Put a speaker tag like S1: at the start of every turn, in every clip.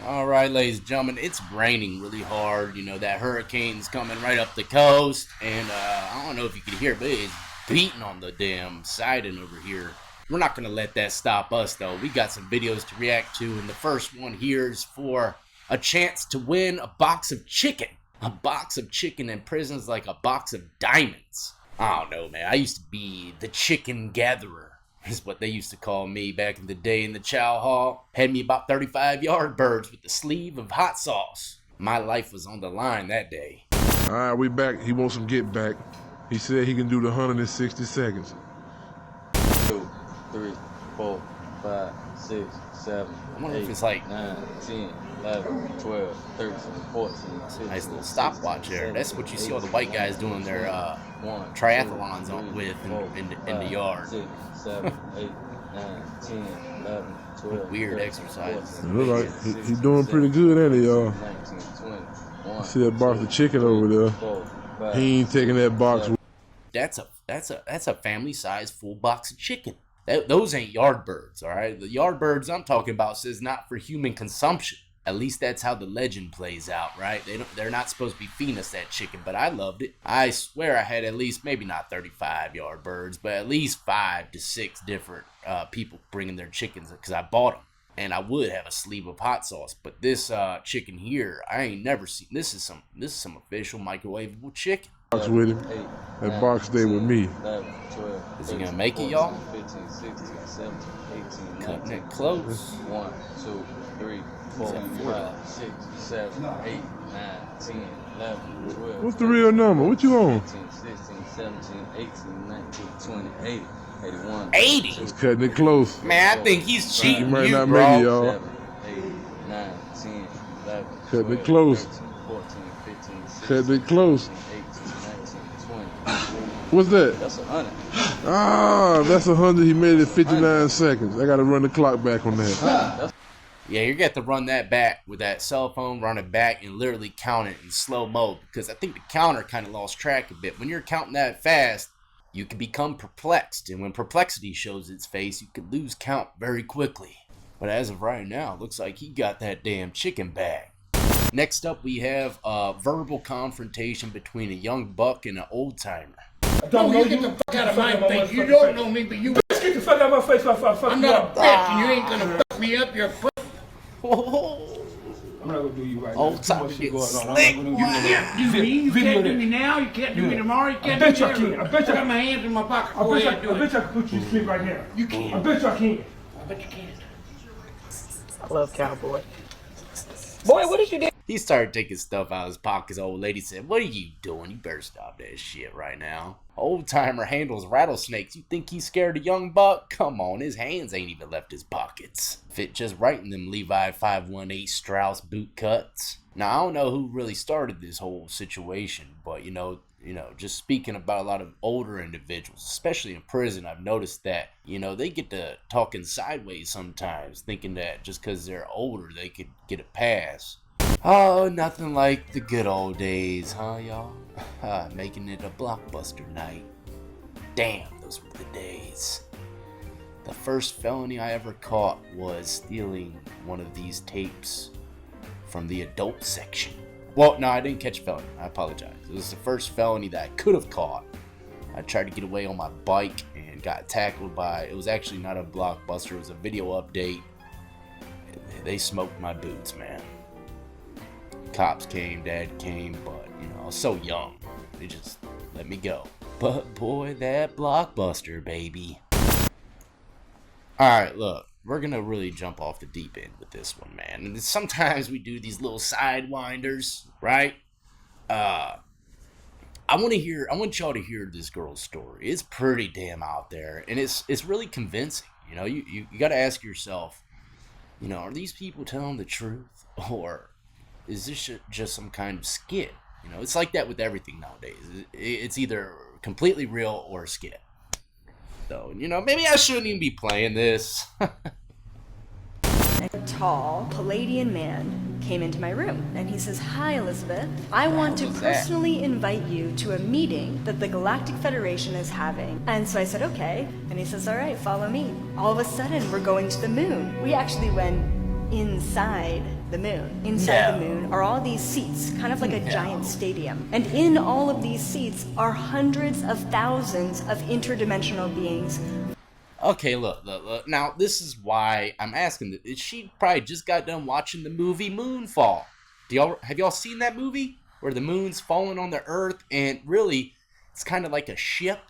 S1: Alright, ladies and gentlemen, it's raining really hard. You know, that hurricane's coming right up the coast. And I don't know if you can hear it, but it's beating on the damn siding over here. We're not going to let that stop us, though. We got some videos to react to. And the first one here is for a chance to win a box of chicken. A box of chicken in prison is like a box of diamonds. I don't know, man. I used to be the chicken gatherer. Is what they used to call me back in the day in the chow hall. Had me about 35 yard birds with a sleeve of hot sauce. My life was on the line that day.
S2: All right, we back. He wants some get back. He said he can do the 160 seconds.
S3: 2, 3, 4, 5, 6, 7,
S1: I wonder
S3: 8,
S1: if it's like
S3: 9, 10, 11, 12, 13, 14, 15.
S1: Nice little stopwatch there. That's what you see all the white guys doing their triathlons with in the yard.
S3: 6, 7, 8, 9, 10, 11, 12.
S1: Weird exercises.
S2: Look like he's doing pretty good, ain't he, y'all?
S3: 19, 20, 1,
S2: See that box of chicken over there? He ain't taking that box.
S1: That's a family-sized full box of chicken. Those ain't yard birds, all right? The yard birds I'm talking about says not for human consumption. At least that's how the legend plays out, right? They're not supposed to be feeding us that chicken, but I loved it. I swear I had at least, maybe not 35 yard birds, but at least 5 to 6 different people bringing their chickens because I bought them. And I would have a sleeve of hot sauce, but this chicken here, I ain't never seen. This is some official microwavable chicken.
S2: Box with him. That box stay with me.
S3: 11, 12,
S1: Is he gonna make it, y'all?
S3: 15, 16, 17, 18,
S1: Cutting
S3: 19,
S1: it close.
S3: 1, 2, 3, 4, 5, 6, 7, 8, 9, 10, 11, 12.
S2: What's the real number? What you on?
S3: 15, 16, 17, 18, 19, 20, 80, 81.
S1: 80?
S2: He's cutting it close.
S1: Man, I think he's cheating
S2: might
S1: you,
S2: not
S1: bro.
S2: make it, y'all.
S3: 7, 8, 9, 10, 11,
S2: Cutting it
S3: 12,
S2: close.
S3: 13, 14, 15, 16,
S2: Cutting it close.
S3: 18, 19, 20.
S2: What's that?
S3: That's 100.
S2: Ah, that's 100. He made it 59 seconds. I got to run the clock back on that.
S1: Yeah, you're going to have to run that back with that cell phone, run it back, and literally count it in slow mo because I think the counter kind of lost track a bit. When you're counting that fast, you can become perplexed, and when perplexity shows its face, you can lose count very quickly. But as of right now, it looks like he got that damn chicken bag. Next up, we have a verbal confrontation between a young buck and an old timer.
S4: Don't know you. Get the fuck out of my face. You don't know me, but you. Get the fuck out of my face. I'm not a bitch, and you ain't gonna fuck me up. You're fuck. I'm not gonna do you right now.
S1: Old timer getting slick.
S4: You can't do me. You can't do me now. You can't do me tomorrow. You can't do me ever. I bet you I got my hands in my pocket. I bet you I can put you to sleep right now. You can't. I bet you I can. I bet you can. I love Cowboy. Boy, what did you do?
S1: He started taking stuff out of his pockets. Old lady said, "What are you doing? You better stop that shit right now." Old timer handles rattlesnakes. You think he's scared of young buck? Come on, his hands ain't even left his pockets. Fit just right in them Levi 518 Strauss boot cuts. Now, I don't know who really started this whole situation, but you know, just speaking about a lot of older individuals, especially in prison, I've noticed that, they get to talking sideways sometimes, thinking that just because they're older, they could get a pass. Oh, nothing like the good old days, huh, y'all? Making it a blockbuster night. Damn, those were the days. The first felony I ever caught was stealing one of these tapes from the adult section. Well, no, I didn't catch a felony. I apologize. It was the first felony that I could have caught. I tried to get away on my bike and got tackled by, it was actually not a blockbuster, it was a video update. They smoked my boots, man. Cops came, dad came, but, I was so young. They just let me go. But boy, that blockbuster, baby. Alright, look. We're going to really jump off the deep end with this one, man. And sometimes we do these little sidewinders, right? I want y'all to hear this girl's story. It's pretty damn out there, and it's really convincing. You got to ask yourself, are these people telling the truth, or is this just some kind of skit? It's like that with everything nowadays. It's either completely real or a skit. So, maybe I shouldn't even be playing this.
S5: A tall Palladian man came into my room and he says, "Hi, Elizabeth. I want to personally invite you to a meeting that the Galactic Federation is having." And so I said, "Okay." And he says, "All right, follow me." All of a sudden, we're going to the moon. We actually went inside the moon. Inside the moon are all these seats, kind of like a giant stadium. And in all of these seats are hundreds of thousands of interdimensional beings.
S1: Okay, look. Now, this is why I'm asking. She probably just got done watching the movie Moonfall. Have y'all seen that movie? Where the moon's falling on the earth, and really, it's kind of like a ship.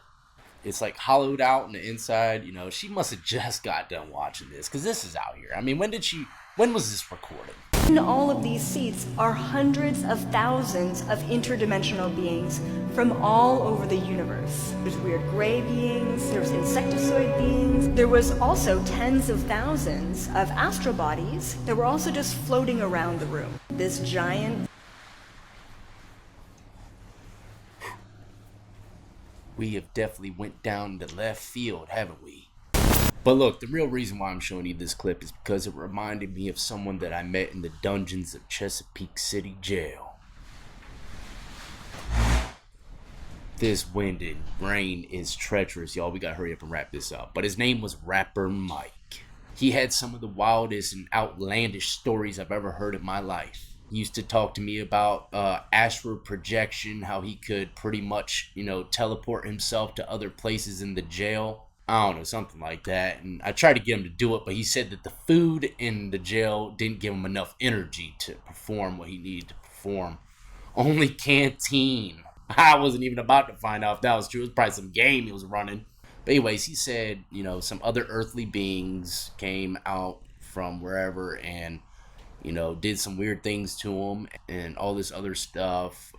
S1: It's like hollowed out on the inside. You know, she must have just got done watching this, because this is out here. I mean, when was this recorded?
S5: In all of these seats are hundreds of thousands of interdimensional beings from all over the universe. There's weird gray beings, there's insectoid beings. There was also tens of thousands of astral bodies that were also just floating around the room. This giant...
S1: We have definitely went down the left field, haven't we? But look, the real reason why I'm showing you this clip is because it reminded me of someone that I met in the dungeons of Chesapeake City Jail. This wind and rain is treacherous, y'all. We gotta hurry up and wrap this up. But his name was Rapper Mike. He had some of the wildest and outlandish stories I've ever heard in my life. He used to talk to me about astral projection, how he could pretty much, teleport himself to other places in the jail. I don't know, something like that. And I tried to get him to do it, but he said that the food in the jail didn't give him enough energy to perform what he needed to perform. Only canteen. I wasn't even about to find out if that was true. It was probably some game he was running. But anyways, he said, some other earthly beings came out from wherever and, did some weird things to him and all this other stuff.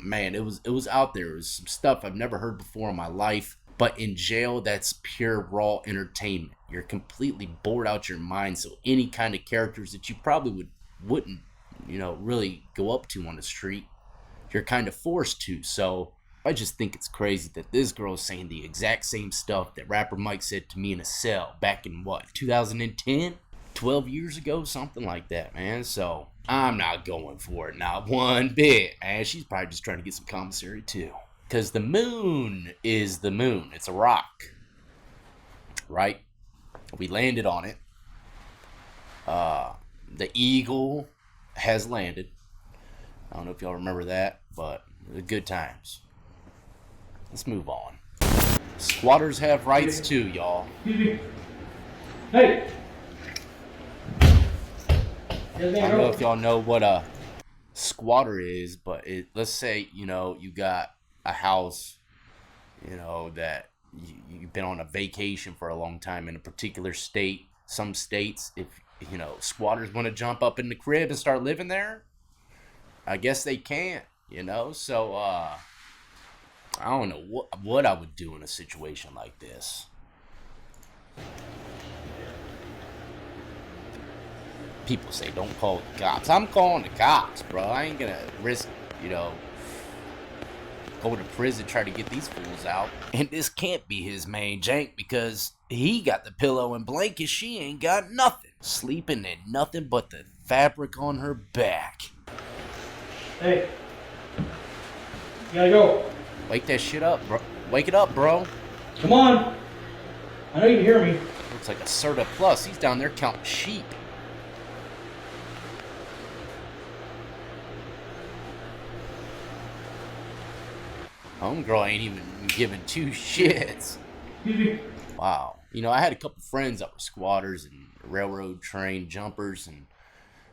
S1: Man, it was out there. It was some stuff I've never heard before in my life. But in jail, that's pure raw entertainment. You're completely bored out your mind. So any kind of characters that you probably wouldn't, really go up to on the street, you're kind of forced to. So I just think it's crazy that this girl is saying the exact same stuff that Rapper Mike said to me in a cell back in 2010? 12 years ago, something like that, man. So I'm not going for it, not one bit, man. She's probably just trying to get some commissary too. Because the moon is the moon. It's a rock. Right? We landed on it. The eagle has landed. I don't know if y'all remember that, but good times. Let's move on. Squatters have rights too, y'all.
S4: Hey!
S1: I don't know if y'all know what a squatter is, but let's say, you got a house, that you've been on a vacation for a long time in a particular state. Some states, if, squatters want to jump up in the crib and start living there, I guess they can't, So, I don't know what I would do in a situation like this. People say don't call the cops. I'm calling the cops, bro. I ain't gonna risk, go to prison, try to get these fools out. And this can't be his main jank because he got the pillow and blanket. She ain't got nothing. Sleeping in nothing but the fabric on her back.
S4: Hey. You gotta go.
S1: Wake that shit up, bro. Wake it up, bro.
S4: Come on. I know you can hear me.
S1: Looks like a Serta Plus. He's down there counting sheep. Homegirl ain't even giving two shits. Wow. I had a couple friends that were squatters and railroad train jumpers, and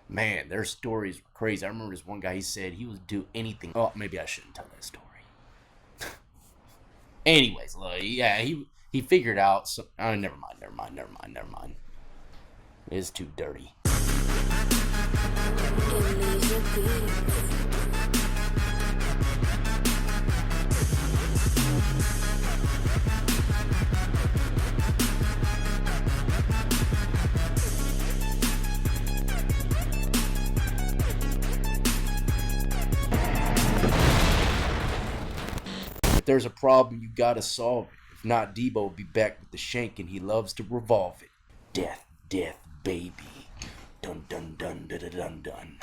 S1: man, their stories were crazy. I remember this one guy, he said he would do anything. Oh, maybe I shouldn't tell that story. Anyways, yeah, he figured out. Never mind. It's too dirty. If there's a problem, you gotta solve it. If not, Debo will be back with the shank and he loves to revolve it. Death, death, baby. Dun dun dun dun dun dun.